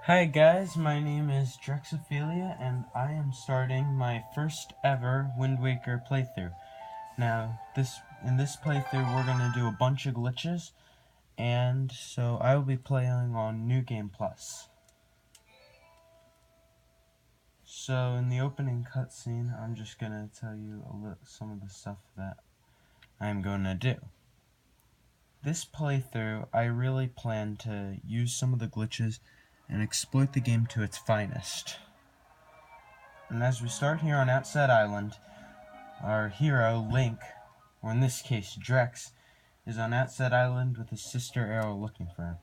Hi guys, my name is Drexophilia and I am starting my first ever Wind Waker playthrough. Now, in this playthrough we're going to do a bunch of glitches, and so I will be playing on New Game Plus. So in the opening cutscene, I'm just going to tell you some of the stuff that I'm going to do. This playthrough, I really plan to use some of the glitches and exploit the game to its finest. And as we start here on Outset Island, our hero, Link, or in this case, Drex, is on Outset Island with his sister Aero looking for him.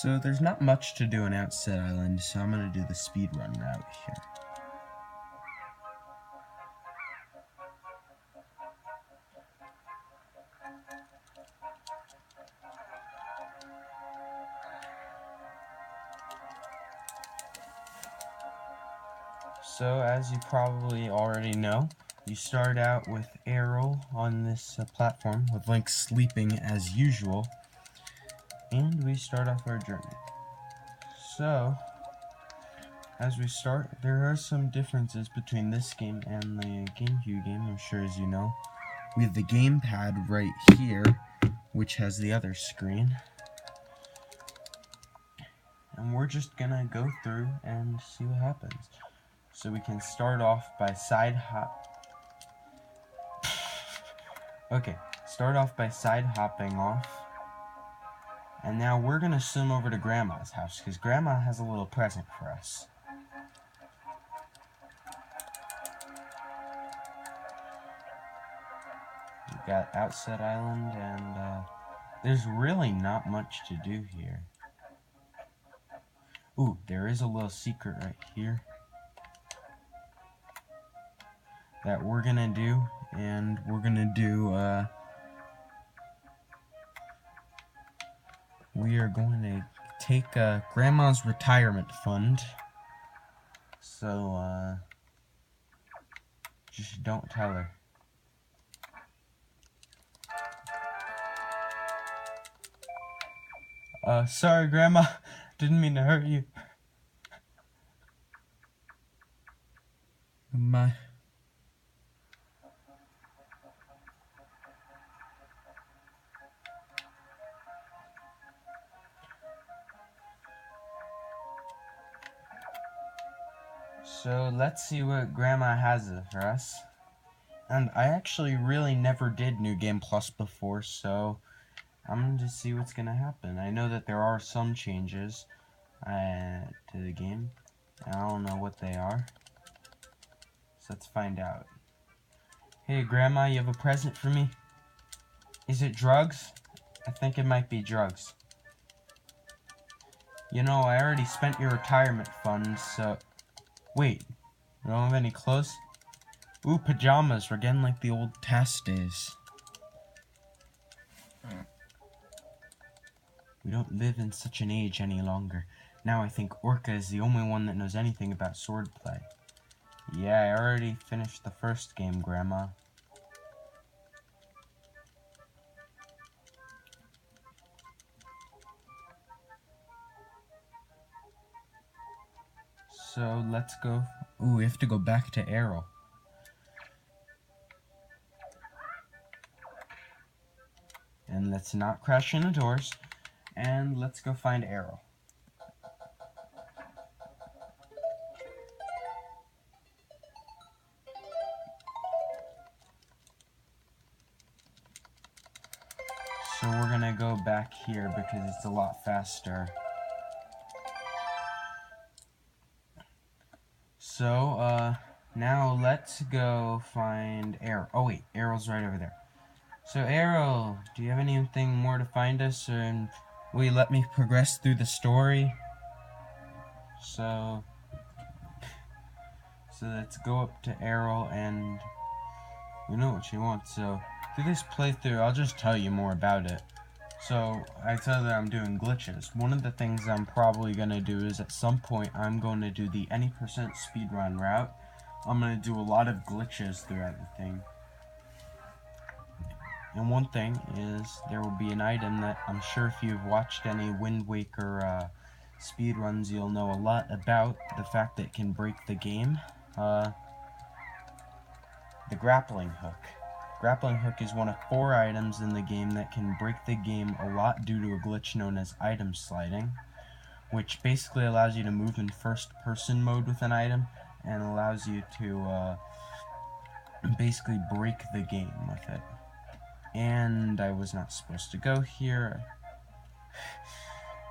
So there's not much to do on Outset Island, so I'm going to do the speedrun route here. So as you probably already know, you start out with Aero on this platform, with Link sleeping as usual, and we start off our journey. So, as we start, there are some differences between this game and the GameCube game, I'm sure as you know. We have the gamepad right here, which has the other screen. And we're just gonna go through and see what happens. So we can start off by side hopping off. And now we're gonna swim over to Grandma's house, because Grandma has a little present for us. We've got Outset Island, and there's really not much to do here. Ooh, there is a little secret right here that we're gonna do, and we're gonna do, we are going to take Grandma's retirement fund, so just don't tell her. Sorry Grandma, didn't mean to hurt you. So let's see what Grandma has for us. And I actually really never did New Game Plus before, so I'm going to see what's going to happen. I know that there are some changes to the game. I don't know what they are. So let's find out. Hey Grandma, you have a present for me? Is it drugs? I think it might be drugs. You know, I already spent your retirement fund, so... Wait, you don't have any clothes? Ooh, pajamas. We're getting like the old TAS days. We don't live in such an age any longer. Now I think Orca is the only one that knows anything about swordplay. Yeah, I already finished the first game, Grandma. So, let's go... Ooh, we have to go back to Aero. And let's not crash into doors. And let's go find Aero. So we're gonna go back here because it's a lot faster. So, now let's go find Aero. Oh wait, Aero's right over there. So Aero, do you have anything more to find us, and will you let me progress through the story? So, So let's go up to Errol, and we know what she wants. So through this playthrough, I'll just tell you more about it. So I tell that I'm doing glitches. One of the things I'm probably going to do is at some point I'm going to do the any % speedrun route. I'm going to do a lot of glitches throughout the thing. And one thing is there will be an item that I'm sure if you've watched any Wind Waker speedruns, you'll know a lot about the fact that it can break the game. The grappling hook. Grappling hook is one of 4 items in the game that can break the game a lot due to a glitch known as item sliding, which basically allows you to move in first-person mode with an item and allows you to basically break the game with it. And I was not supposed to go here.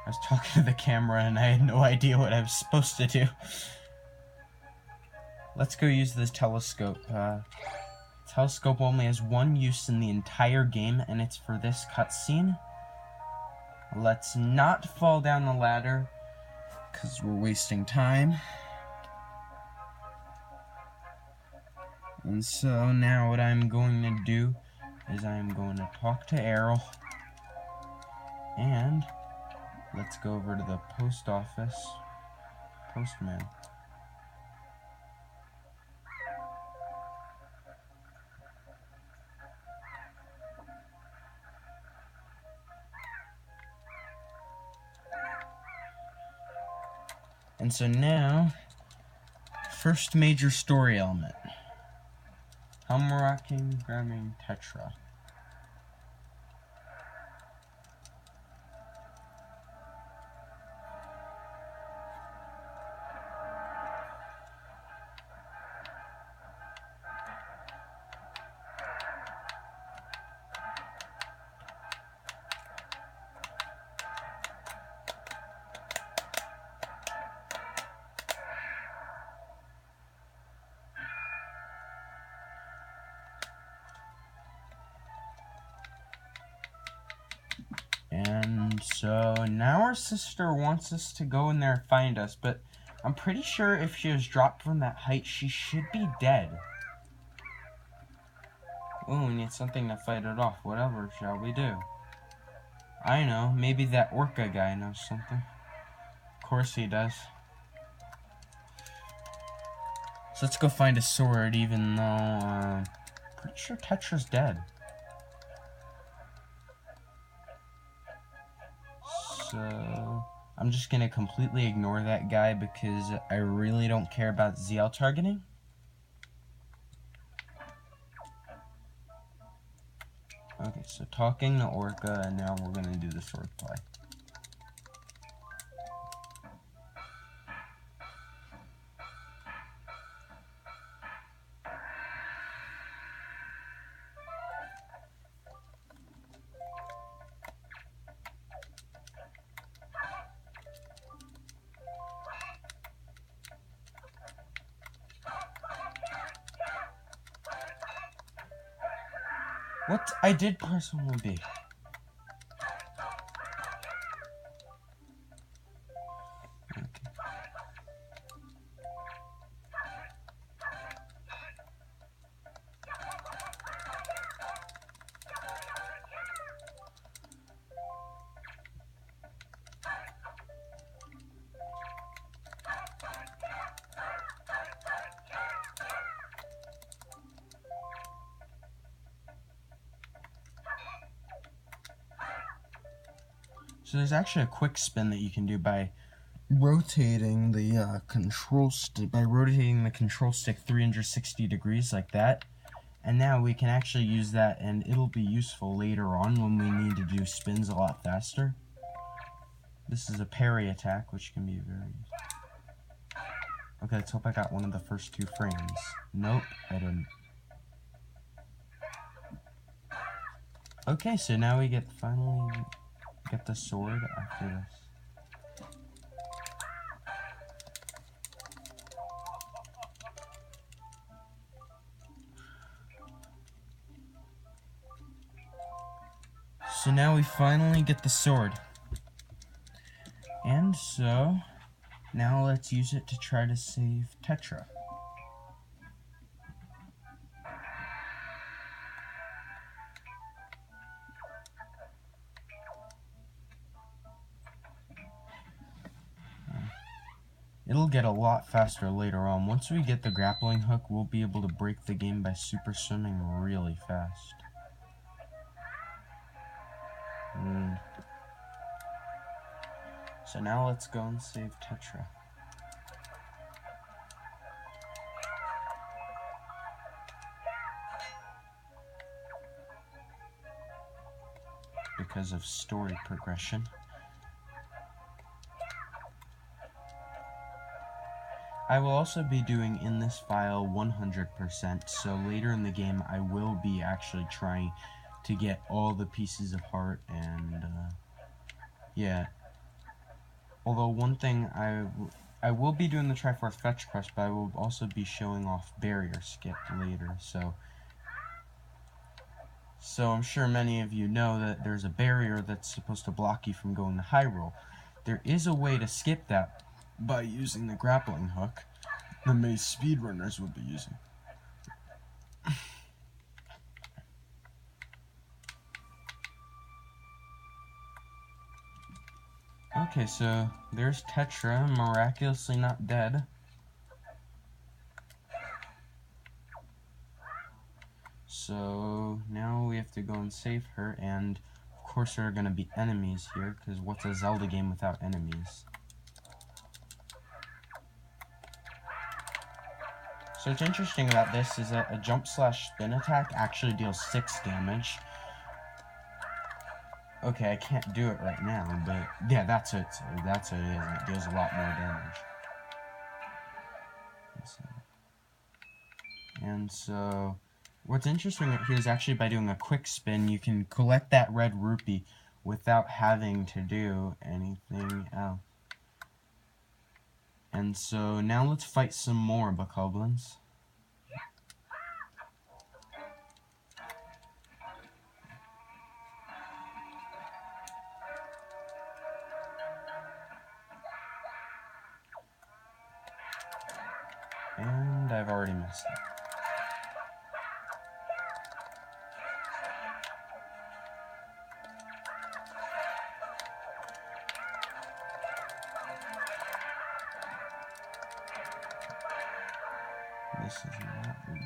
I was talking to the camera and I had no idea what I was supposed to do. Let's go use this telescope. Telescope only has one use in the entire game, and it's for this cutscene. Let's not fall down the ladder, because we're wasting time. And so now what I'm going to do is I'm going to talk to Errol, and let's go over to the post office. Postman. And so now, first major story element. Helm grabbing Tetra. And so now our sister wants us to go in there and find us, but I'm pretty sure if she was dropped from that height, she should be dead. Oh, we need something to fight it off. Whatever shall we do? I know, maybe that Orca guy knows something. Of course he does. So let's go find a sword, even though I'm pretty sure Tetra's dead. So I'm just gonna completely ignore that guy because I really don't care about ZL targeting. Okay, so talking to Orca, and now we're gonna do the sword play. What? I did press 1B. Okay. So there's actually a quick spin that you can do by rotating the control stick 360 degrees like that. And now we can actually use that, and it'll be useful later on when we need to do spins a lot faster. This is a parry attack, which can be very useful. Okay, let's hope I got one of the first 2 frames. Nope, I didn't. Okay, so now we finally get the sword after this. So now we finally get the sword. And so now let's use it to try to save Tetra. it'll get a lot faster later on. Once we get the grappling hook, we'll be able to break the game by super swimming really fast. So now let's go and save Tetra. Because of story progression. I will also be doing in this file 100%, so later in the game I will be actually trying to get all the pieces of heart and yeah. Although one thing I will be doing the Triforce Fetch Quest, but I will also be showing off Barrier Skip later, so I'm sure many of you know that there's a barrier that's supposed to block you from going to Hyrule. There is a way to skip that by using the grappling hook that many speedrunners will be using. Okay, so there's Tetra, miraculously not dead. So now we have to go and save her, and of course there are going to be enemies here, because what's a Zelda game without enemies? So what's interesting about this is that a jump slash spin attack actually deals 6 damage. Okay, I can't do it right now, but yeah, that's it. That's what it is. It deals a lot more damage. And so, what's interesting here is actually by doing a quick spin, you can collect that red rupee without having to do anything else. And so, now let's fight some more Bokoblins. And I've already missed it.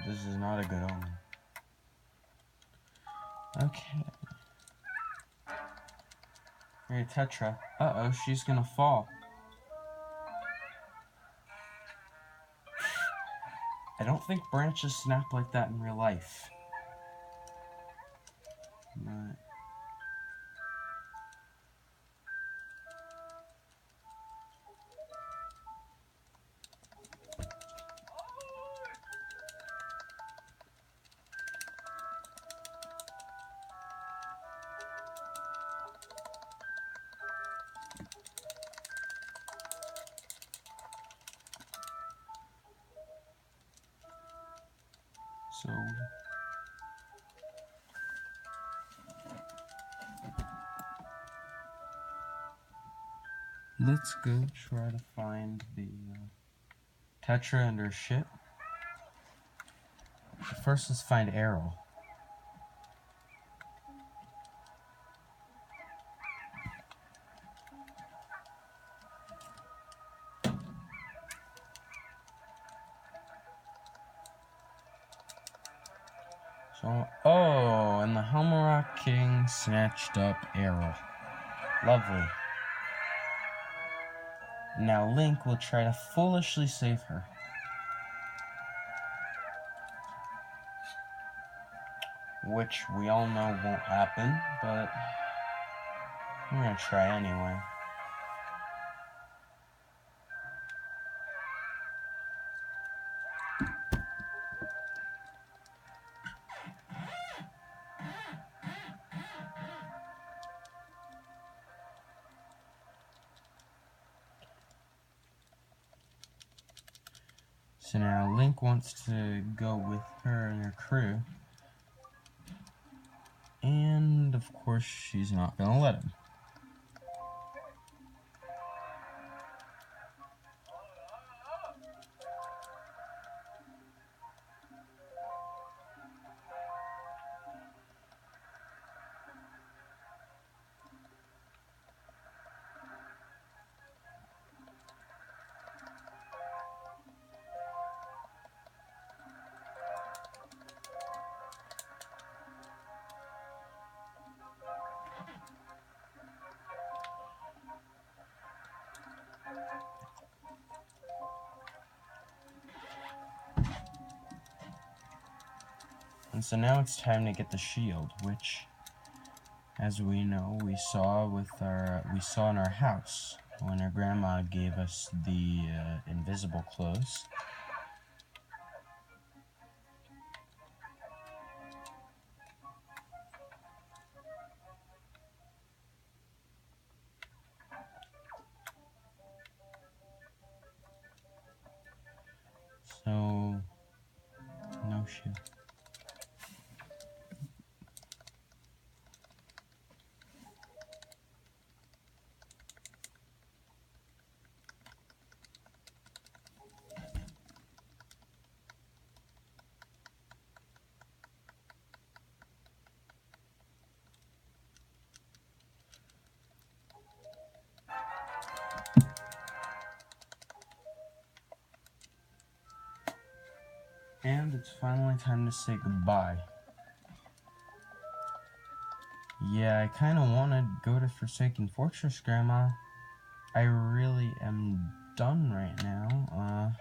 This is not a good omen. Okay. Hey, Tetra. Uh-oh, she's gonna fall. I don't think branches snap like that in real life. But so let's go try to find the Tetra and her ship. But first, let's find Aryll. So, oh, and the Helmarock King snatched up Aryll. Lovely. Now Link will try to foolishly save her. Which we all know won't happen, but we're gonna try anyway. So now Link wants to go with her and her crew. And of course she's not gonna let him. And so now it's time to get the shield, which, as we know, we saw in our house when our grandma gave us the invisible clothes. So, no shield. And it's finally time to say goodbye. Yeah, I kind of want to go to Forsaken Fortress, Grandma. I really am done right now.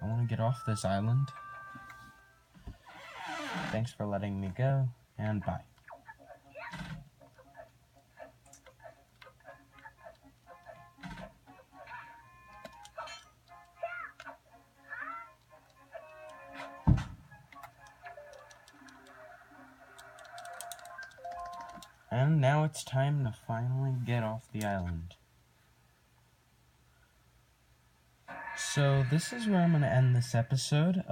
I want to get off this island. Thanks for letting me go, and bye. And now it's time to finally get off the island. So this is where I'm going to end this episode.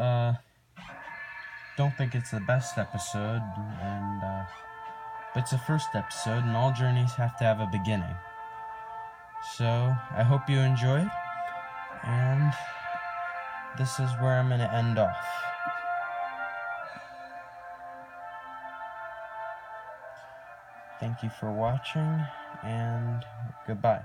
Don't think it's the best episode, but it's the first episode, and all journeys have to have a beginning. So I hope you enjoyed, and this is where I'm going to end off. Thank you for watching, and goodbye.